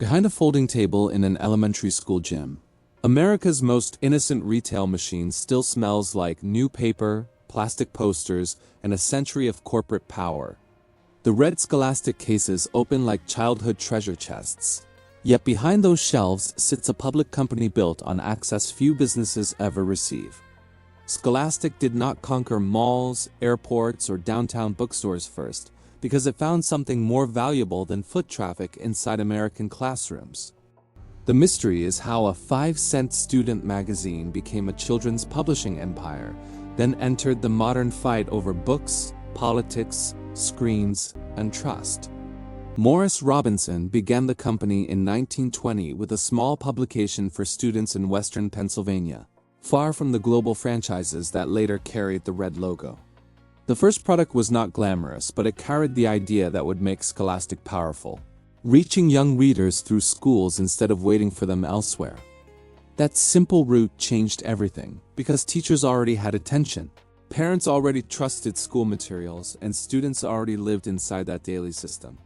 behind a folding table in an elementary school gym. America's most innocent retail machine still smells like new paper, plastic posters, and a century of corporate power. The red Scholastic cases open like childhood treasure chests. Yet behind those shelves sits a public company built on access few businesses ever receive. Scholastic did not conquer malls, airports, or downtown bookstores first, because it found something more valuable than foot traffic inside American classrooms. The mystery is how a 5-cent student magazine became a children's publishing empire, then entered the modern fight over books, politics, screens, and trust. Morris Robinson began the company in 1920 with a small publication for students in western Pennsylvania, far from the global franchises that later carried the red logo. The first product was not glamorous, but it carried the idea that would make Scholastic powerful, reaching young readers through schools instead of waiting for them elsewhere. That simple route changed everything, because teachers already had attention, parents already trusted school materials, and students already lived inside that daily system.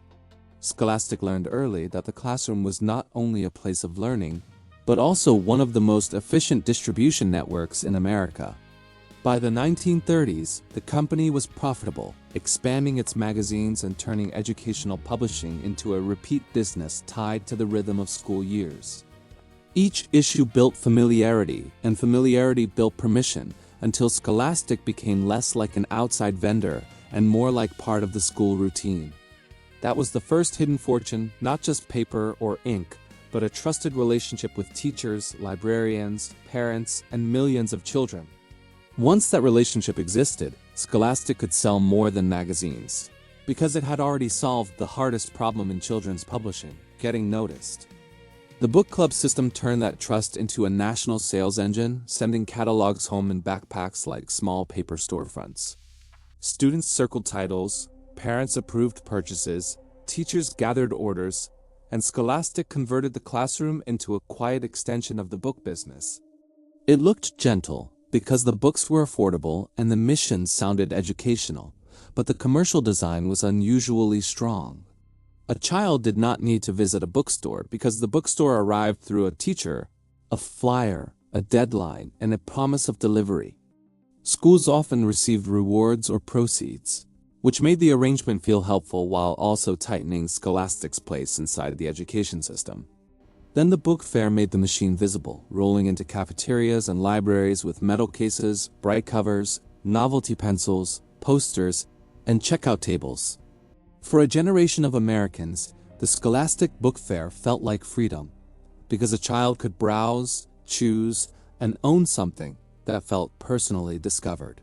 Scholastic learned early that the classroom was not only a place of learning, but also one of the most efficient distribution networks in America. By the 1930s, the company was profitable, expanding its magazines and turning educational publishing into a repeat business tied to the rhythm of school years. Each issue built familiarity, and familiarity built permission, until Scholastic became less like an outside vendor and more like part of the school routine. That was the first hidden fortune, not just paper or ink, but a trusted relationship with teachers, librarians, parents, and millions of children. Once that relationship existed, Scholastic could sell more than magazines, because it had already solved the hardest problem in children's publishing, getting noticed. The book club system turned that trust into a national sales engine, sending catalogs home in backpacks like small paper storefronts. Students circled titles, parents approved purchases, teachers gathered orders, and Scholastic converted the classroom into a quiet extension of the book business. It looked gentle, because the books were affordable and the mission sounded educational, but the commercial design was unusually strong. A child did not need to visit a bookstore because the bookstore arrived through a teacher, a flyer, a deadline, and a promise of delivery. Schools often received rewards or proceeds, which made the arrangement feel helpful while also tightening Scholastic's place inside the education system. Then the book fair made the machine visible, rolling into cafeterias and libraries with metal cases, bright covers, novelty pencils, posters, and checkout tables. For a generation of Americans, the Scholastic Book Fair felt like freedom, because a child could browse, choose, and own something that felt personally discovered.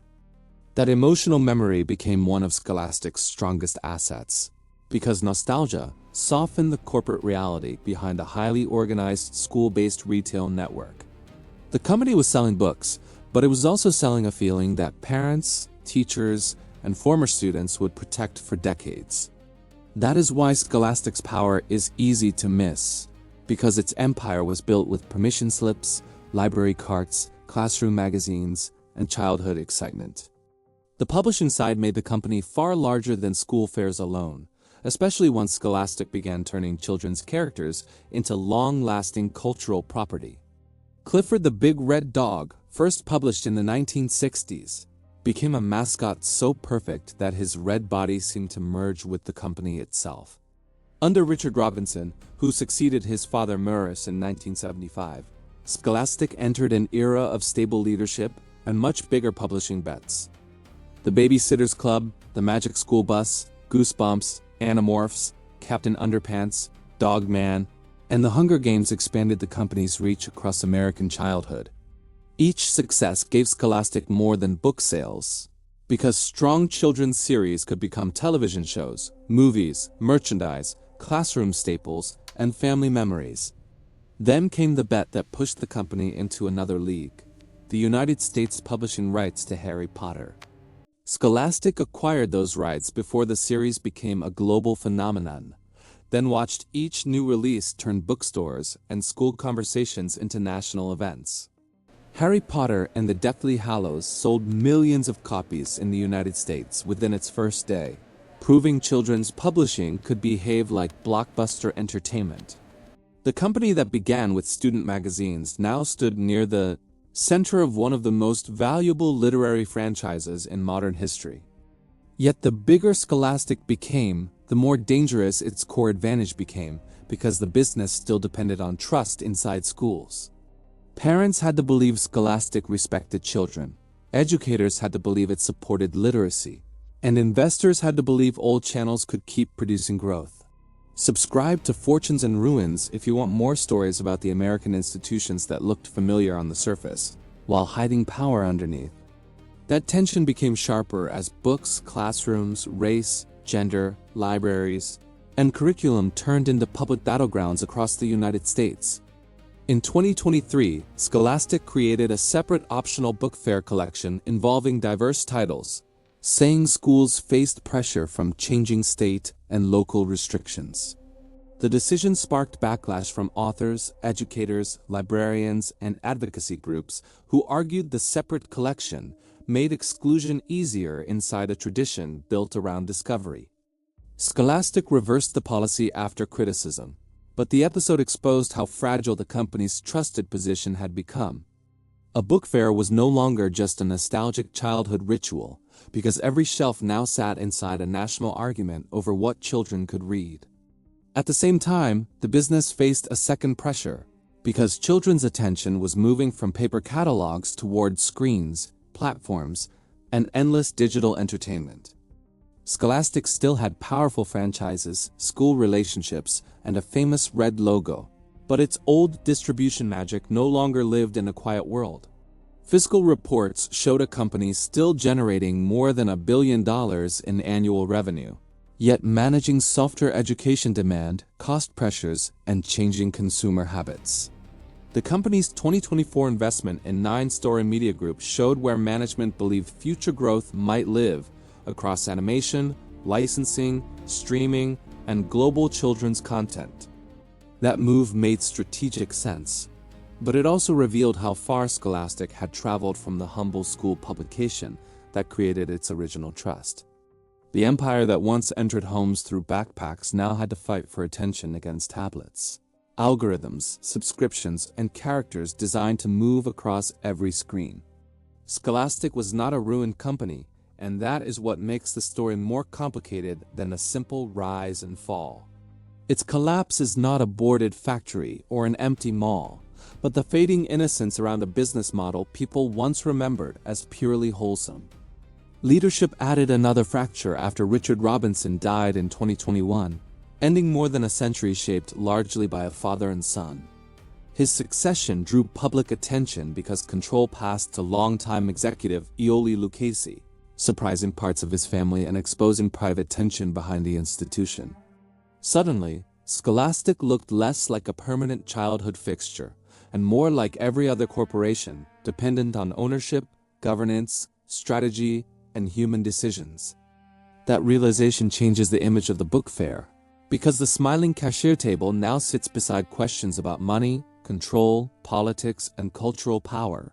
That emotional memory became one of Scholastic's strongest assets, because nostalgia softened the corporate reality behind a highly organized school-based retail network. The company was selling books, but it was also selling a feeling that parents, teachers, and former students would protect for decades. That is why Scholastic's power is easy to miss, because its empire was built with permission slips, library carts, classroom magazines, and childhood excitement. The publishing side made the company far larger than school fairs alone, especially once Scholastic began turning children's characters into long-lasting cultural property. Clifford the Big Red Dog, first published in the 1960s, became a mascot so perfect that his red body seemed to merge with the company itself. Under Richard Robinson, who succeeded his father Morris in 1975, Scholastic entered an era of stable leadership and much bigger publishing bets. The Babysitter's Club, The Magic School Bus, Goosebumps, Animorphs, Captain Underpants, Dog Man, and The Hunger Games expanded the company's reach across American childhood. Each success gave Scholastic more than book sales, because strong children's series could become television shows, movies, merchandise, classroom staples, and family memories. Then came the bet that pushed the company into another league, the United States publishing rights to Harry Potter. Scholastic acquired those rights before the series became a global phenomenon, then watched each new release turn bookstores and school conversations into national events. Harry Potter and the Deathly Hallows sold millions of copies in the United States within its first day, proving children's publishing could behave like blockbuster entertainment. The company that began with student magazines now stood near the center of one of the most valuable literary franchises in modern history. Yet the bigger Scholastic became, the more dangerous its core advantage became, because the business still depended on trust inside schools. Parents had to believe Scholastic respected children, educators had to believe it supported literacy, and investors had to believe old channels could keep producing growth. Subscribe to Fortunes and Ruins if you want more stories about the American institutions that looked familiar on the surface, while hiding power underneath. That tension became sharper as books, classrooms, race, gender, libraries, and curriculum turned into public battlegrounds across the United States. In 2023, Scholastic created a separate optional book fair collection involving diverse titles, saying schools faced pressure from changing state and local restrictions. The decision sparked backlash from authors, educators, librarians, and advocacy groups who argued the separate collection made exclusion easier inside a tradition built around discovery. Scholastic reversed the policy after criticism, but the episode exposed how fragile the company's trusted position had become. A book fair was no longer just a nostalgic childhood ritual, because every shelf now sat inside a national argument over what children could read. At the same time, the business faced a second pressure, because children's attention was moving from paper catalogs toward screens, platforms, and endless digital entertainment. Scholastic still had powerful franchises, school relationships, and a famous red logo, but its old distribution magic no longer lived in a quiet world. Fiscal reports showed a company still generating more than $1 billion in annual revenue, yet managing softer education demand, cost pressures, and changing consumer habits. The company's 2024 investment in 9-Story Media Group showed where management believed future growth might live across animation, licensing, streaming, and global children's content. That move made strategic sense, but it also revealed how far Scholastic had traveled from the humble school publication that created its original trust. The empire that once entered homes through backpacks now had to fight for attention against tablets, algorithms, subscriptions, and characters designed to move across every screen. Scholastic was not a ruined company, and that is what makes the story more complicated than a simple rise and fall. Its collapse is not a boarded factory or an empty mall, but the fading innocence around a business model people once remembered as purely wholesome. Leadership added another fracture after Richard Robinson died in 2021, ending more than a century shaped largely by a father and son. His succession drew public attention because control passed to longtime executive Iole Lucchese, surprising parts of his family and exposing private tension behind the institution. Suddenly, Scholastic looked less like a permanent childhood fixture and more like every other corporation, dependent on ownership, governance, strategy, and human decisions. That realization changes the image of the book fair, because the smiling cashier table now sits beside questions about money, control, politics, and cultural power.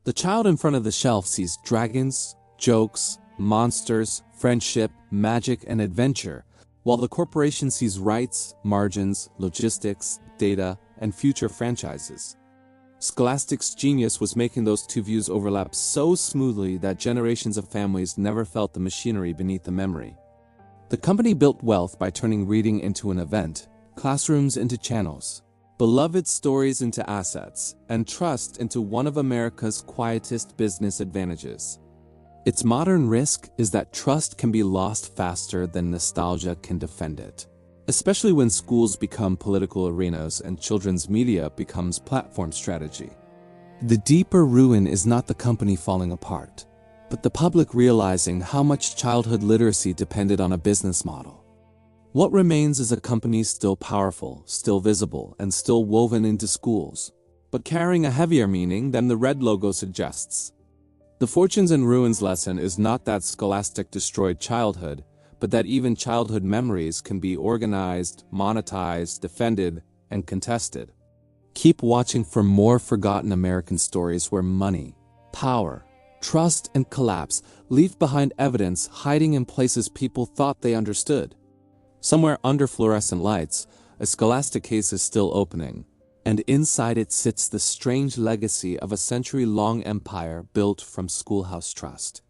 The child in front of the shelf sees dragons, jokes, monsters, friendship, magic, and adventure, while the corporation sees rights, margins, logistics, data, and future franchises. Scholastic's genius was making those two views overlap so smoothly that generations of families never felt the machinery beneath the memory. The company built wealth by turning reading into an event, classrooms into channels, beloved stories into assets, and trust into one of America's quietest business advantages. Its modern risk is that trust can be lost faster than nostalgia can defend it, especially when schools become political arenas and children's media becomes platform strategy. The deeper ruin is not the company falling apart, but the public realizing how much childhood literacy depended on a business model. What remains is a company still powerful, still visible, and still woven into schools, but carrying a heavier meaning than the red logo suggests. The Fortunes and Ruins lesson is not that Scholastic destroyed childhood, but that even childhood memories can be organized, monetized, defended, and contested. Keep watching for more forgotten American stories where money, power, trust, and collapse leave behind evidence hiding in places people thought they understood. Somewhere under fluorescent lights, A Scholastic case is still opening, and inside it sits the strange legacy of a century-long empire built from schoolhouse trust.